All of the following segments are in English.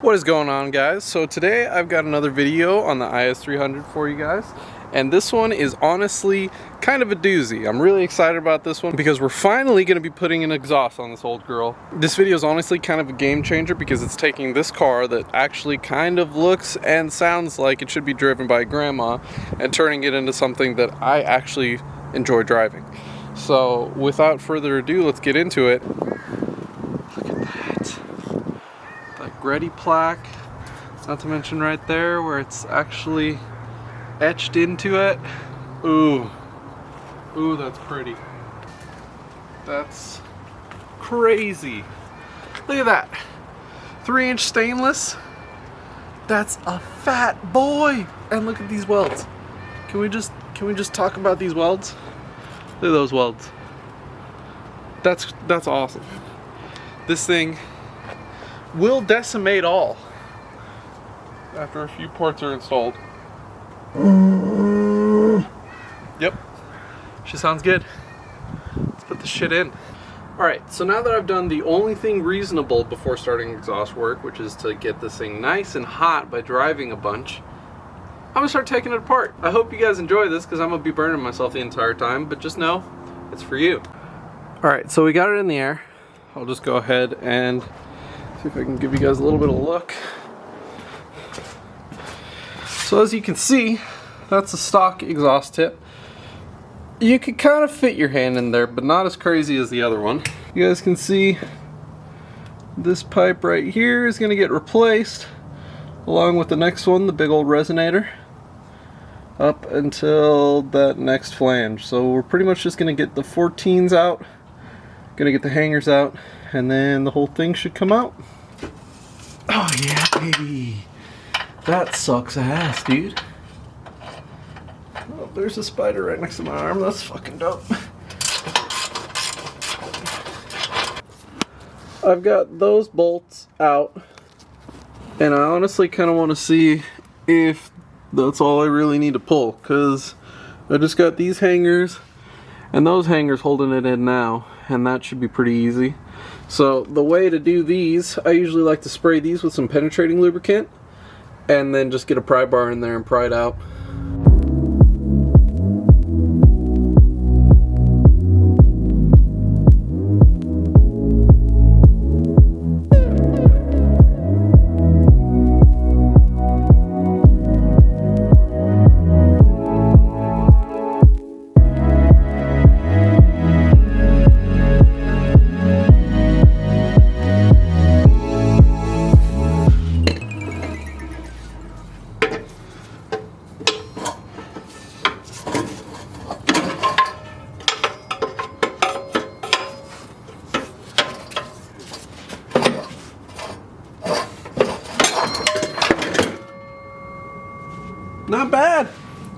What is going on, guys? So today I've got another video on the IS300 for you guys, and this one is honestly kind of a doozy. I'm really excited about this one because we're finally going to be putting an exhaust on this old girl. This video is honestly kind of a game changer because it's taking this car that actually kind of looks and sounds like it should be driven by grandma and turning it into something that I actually enjoy driving. So without further ado, let's get into it. GReddy plaque, not to mention right there where it's actually etched into it. Ooh, that's pretty. That's crazy. Look at that, 3-inch stainless. That's a fat boy. And look at these welds. Can we just talk about these welds? Look at those welds. That's awesome. This thing will decimate all after a few parts are installed. Yep, she sounds good. Let's put this shit in. Alright, so now that I've done the only thing reasonable before starting exhaust work, which is to get this thing nice and hot by driving a bunch, I'm gonna start taking it apart. I hope you guys enjoy this because I'm gonna be burning myself the entire time, but just know it's for you. Alright, so we got it in the air. I'll just go ahead and see if I can give you guys a little bit of a look. So as you can see, that's a stock exhaust tip. You could kind of fit your hand in there, but not as crazy as the other one. You guys can see this pipe right here is going to get replaced along with the next one, the big old resonator, up until that next flange. So we're pretty much just going to get the 14s out, going to get the hangers out, and then the whole thing should come out. Oh yeah, baby. That sucks ass, dude. Oh, there's a spider right next to my arm. That's fucking dope. I've got those bolts out, and I honestly kind of want to see if that's all I really need to pull, because I just got these hangers and those hangers holding it in now, and that should be pretty easy. So the way to do these, I usually like to spray these with some penetrating lubricant and then just get a pry bar in there and pry it out. Not bad,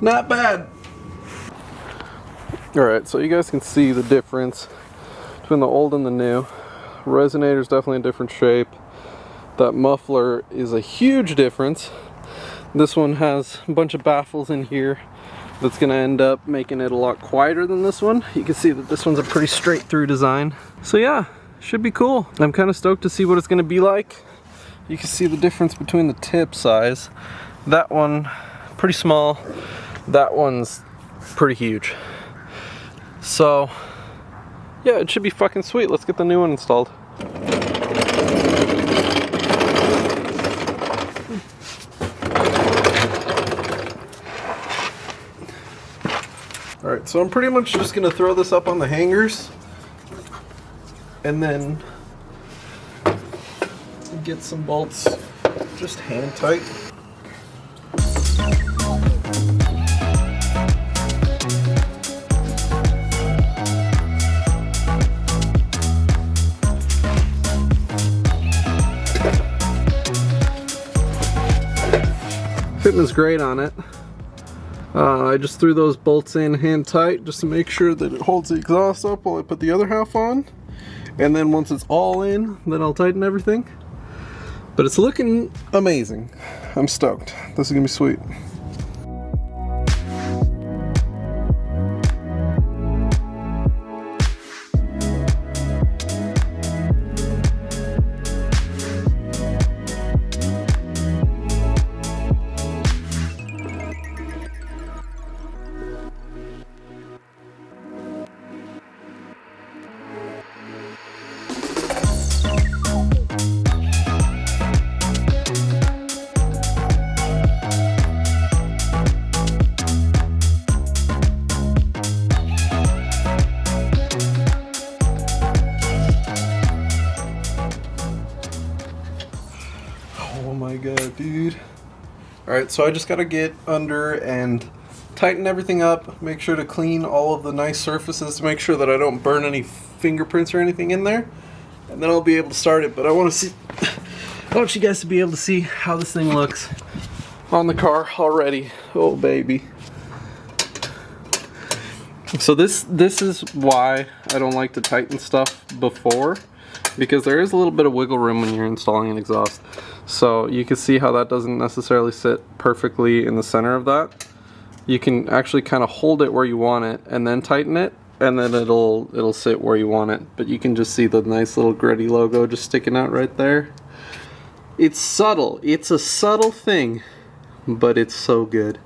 not bad. Alright, so you guys can see the difference between the old and the new. Resonator's definitely a different shape. That muffler is a huge difference. This one has a bunch of baffles in here that's going to end up making it a lot quieter than this one. You can see that this one's a pretty straight through design. So yeah, should be cool. I'm kind of stoked to see what it's going to be like. You can see the difference between the tip size. That one, pretty small. That one's pretty huge. So yeah, it should be fucking sweet. Let's get the new one installed. Alright, so I'm pretty much just gonna throw this up on the hangers and then get some bolts just hand tight. Fitting is great on it. I just threw those bolts in hand tight just to make sure that it holds the exhaust up while I put the other half on. And then once it's all in, then I'll tighten everything. But it's looking amazing. I'm stoked. This is gonna be sweet. Oh my god, dude. Alright, so I just gotta get under and tighten everything up, make sure to clean all of the nice surfaces to make sure that I don't burn any fingerprints or anything in there, and then I'll be able to start it. But I want you guys to be able to see how this thing looks on the car already. Oh baby. So this is why I don't like to tighten stuff before, because there is a little bit of wiggle room when you're installing an exhaust. So you can see how that doesn't necessarily sit perfectly in the center of that. You can actually kind of hold it where you want it and then tighten it, and then it'll sit where you want it. But you can just see the nice little GReddy logo just sticking out right there. It's subtle. It's a subtle thing, but it's so good.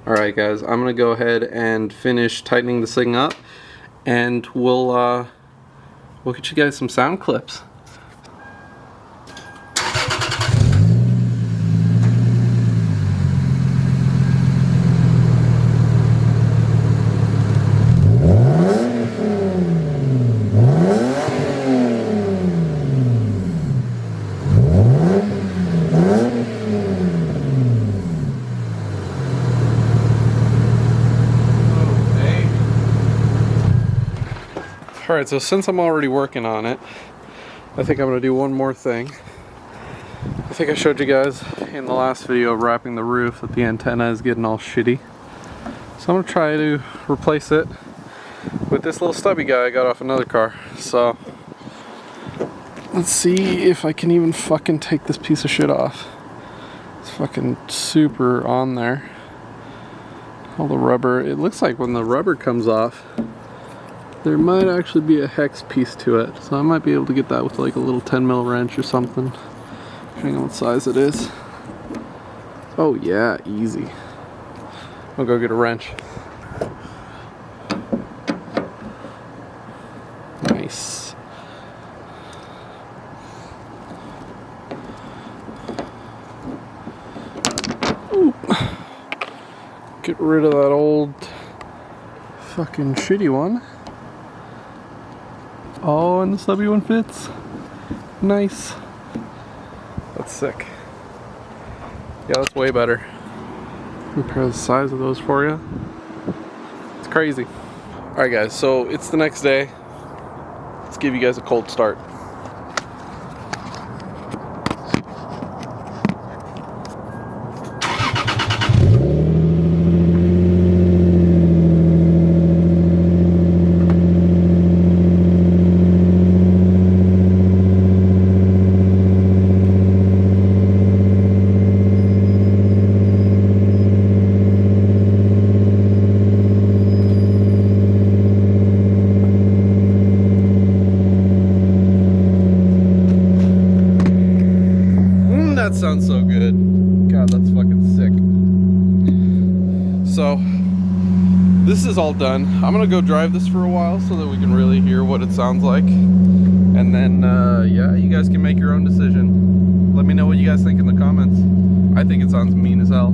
Alright guys, I'm gonna go ahead and finish tightening this thing up, and we'll get you guys some sound clips. Alright, so since I'm already working on it, I think I'm going to do one more thing. I think I showed you guys in the last video of wrapping the roof that the antenna is getting all shitty. So I'm going to try to replace it with this little stubby guy I got off another car. So let's see if I can even fucking take this piece of shit off. It's fucking super on there. All the rubber, it looks like when the rubber comes off, there might actually be a hex piece to it, so I might be able to get that with like a little 10mm wrench or something, depending on what size it is. Oh yeah, easy. I'll go get a wrench. Nice. Ooh. Get rid of that old fucking shitty one. Oh, and the stubby one fits. Nice. That's sick. Yeah, that's way better. Compare the size of those for you. It's crazy. Alright guys, so it's the next day. Let's give you guys a cold start. That sounds so good. God, that's fucking sick. So, this is all done. I'm gonna go drive this for a while so that we can really hear what it sounds like. And then, yeah, you guys can make your own decision. Let me know what you guys think in the comments. I think it sounds mean as hell.